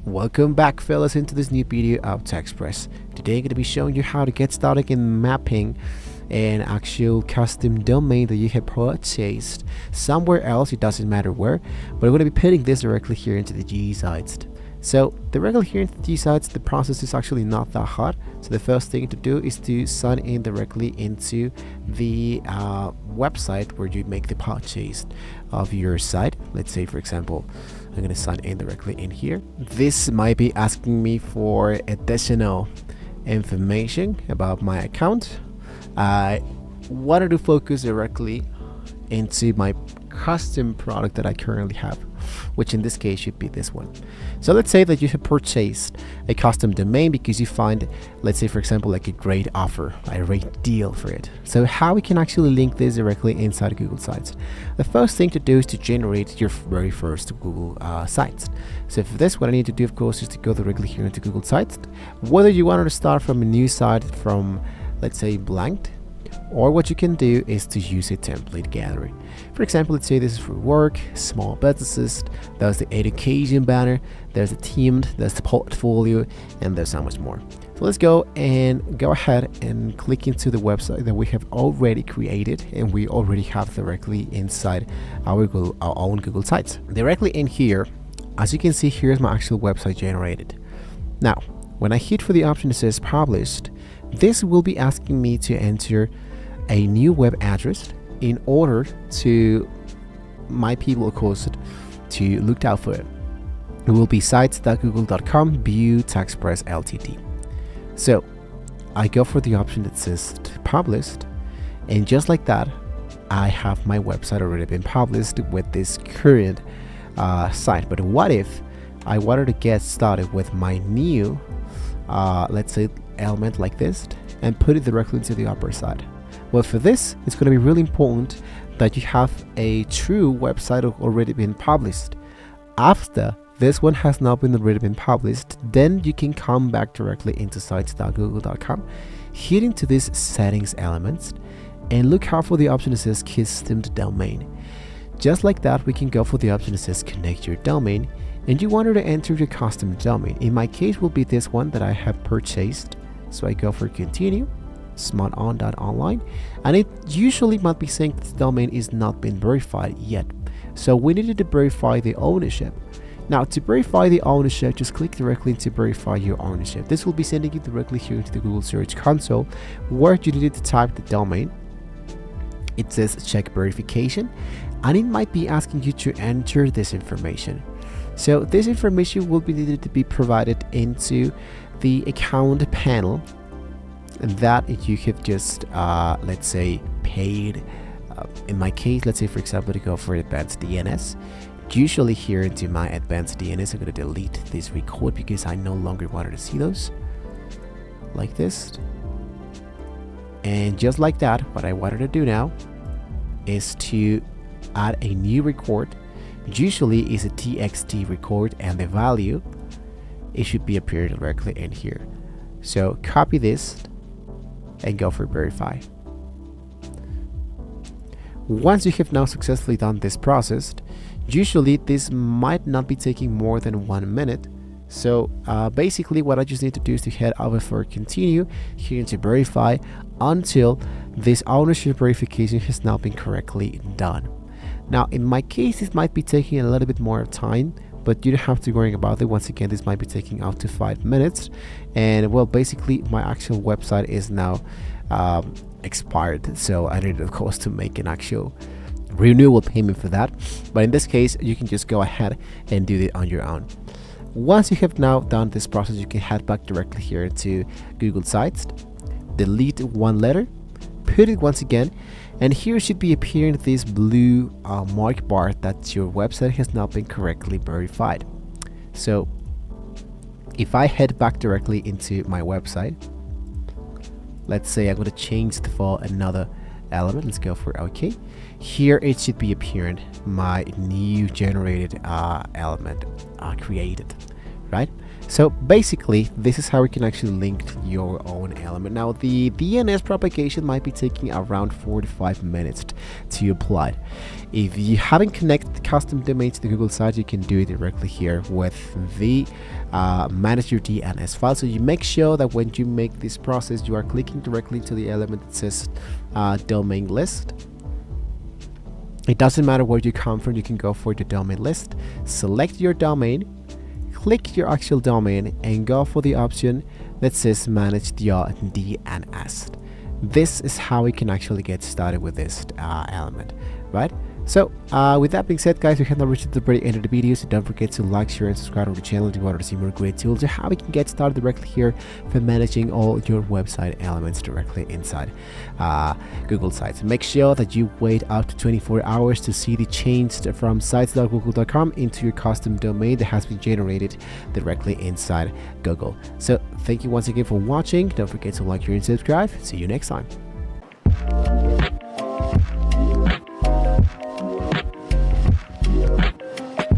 Welcome back, fellas, into this new video of TechExpress. Today I'm going to be showing you how to get started in mapping an actual custom domain that you have purchased somewhere else. It doesn't matter where, but we're going to be putting this directly here into the GE sites. So directly here into the GE sites, the process is actually not that hard. So the first thing to do is to sign in directly into the website where you make the purchase of your site. Let's say, for example, I'm going to sign in directly in here. This might be asking me for additional information about my account. I wanted to focus directly into my custom product that I currently have, which in this case should be this one. So let's say that you have purchased a custom domain because you find, let's say for example, like a great offer, a great deal for it. So how we can actually link this directly inside Google Sites? The first thing to do is to generate your very first Google Sites. So for this, what I need to do, of course, is to go directly here into Google Sites. Whether you wanted to start from a new site from, let's say, blank, or what you can do is to use a template gallery. For example, let's say this is for work, small businesses, there's the education banner, there's the team, there's the portfolio, and there's so much more. So let's go ahead and click into the website that we have already created and we already have directly inside our own Google Sites. Directly in here, as you can see, here's my actual website generated. Now, when I hit for the option that says published, this will be asking me to enter a new web address in order to my people, of course, to look out for it. It will be sites.google.com view TechExpress Ltd. So I go for the option that says published, and just like that, I have my website already been published with this current site. But what if I wanted to get started with my new let's say element like this and put it directly into the upper side? Well, for this, it's going to be really important that you have a true website already been published. After this one has not been already been published, then you can come back directly into sites.google.com, hit into this settings elements, and look out for the option that says custom domain. Just like that, we can go for the option that says connect your domain, and you wanted to enter your custom domain. In my case, will be this one that I have purchased. So I go for continue, smarton.online, and it usually might be saying this domain is not been verified yet. So we needed to verify the ownership. Now, to verify the ownership, just click directly into verify your ownership. This will be sending you directly here into the Google Search Console, where you needed to type the domain. It says check verification, and it might be asking you to enter this information. So this information will be needed to be provided into the account panel that you have just let's say paid. In my case, let's say for example to go for advanced DNS. Usually here into my advanced DNS, I'm going to delete this record because I no longer wanted to see those like this. And just like that, what I wanted to do now is to add a new record. Usually is a txt record, and the value, it should be appearing directly in here. So copy this and go for verify. Once you have now successfully done this process, usually this might not be taking more than 1 minute. So basically what I just need to do is to head over for continue here to verify until this ownership verification has now been correctly done. Now in my case, this might be taking a little bit more time, but you don't have to worry about it. Once again, this might be taking up to 5 minutes. And well, basically my actual website is now expired. So I needed, of course, to make an actual renewal payment for that. But in this case, you can just go ahead and do it on your own. Once you have now done this process, you can head back directly here to Google Sites, delete one letter, put it once again, and here should be appearing this blue mark bar that your website has not been correctly verified. So if I head back directly into my website, let's say I'm going to change it for another element. Let's go for OK. Here it should be appearing my new generated element created. right? So basically, this is how we can actually link your own element. Now, the DNS propagation might be taking around 4 to 5 minutes to apply. If you haven't connected the custom domain to the Google site, you can do it directly here with the manage your DNS file. So you make sure that when you make this process, you are clicking directly to the element that says domain list. It doesn't matter where you come from, you can go for the domain list, select your domain, click your actual domain, and go for the option that says manage your DNS. This is how we can actually get started with this element, right? So with that being said, guys, we have now reached the very end of the video, so don't forget to like, share, and subscribe to the channel if you want to see more great tools on how we can get started directly here for managing all your website elements directly inside Google Sites. Make sure that you wait up to 24 hours to see the change from sites.google.com into your custom domain that has been generated directly inside Google. So thank you once again for watching. Don't forget to like, share, and subscribe. See you next time.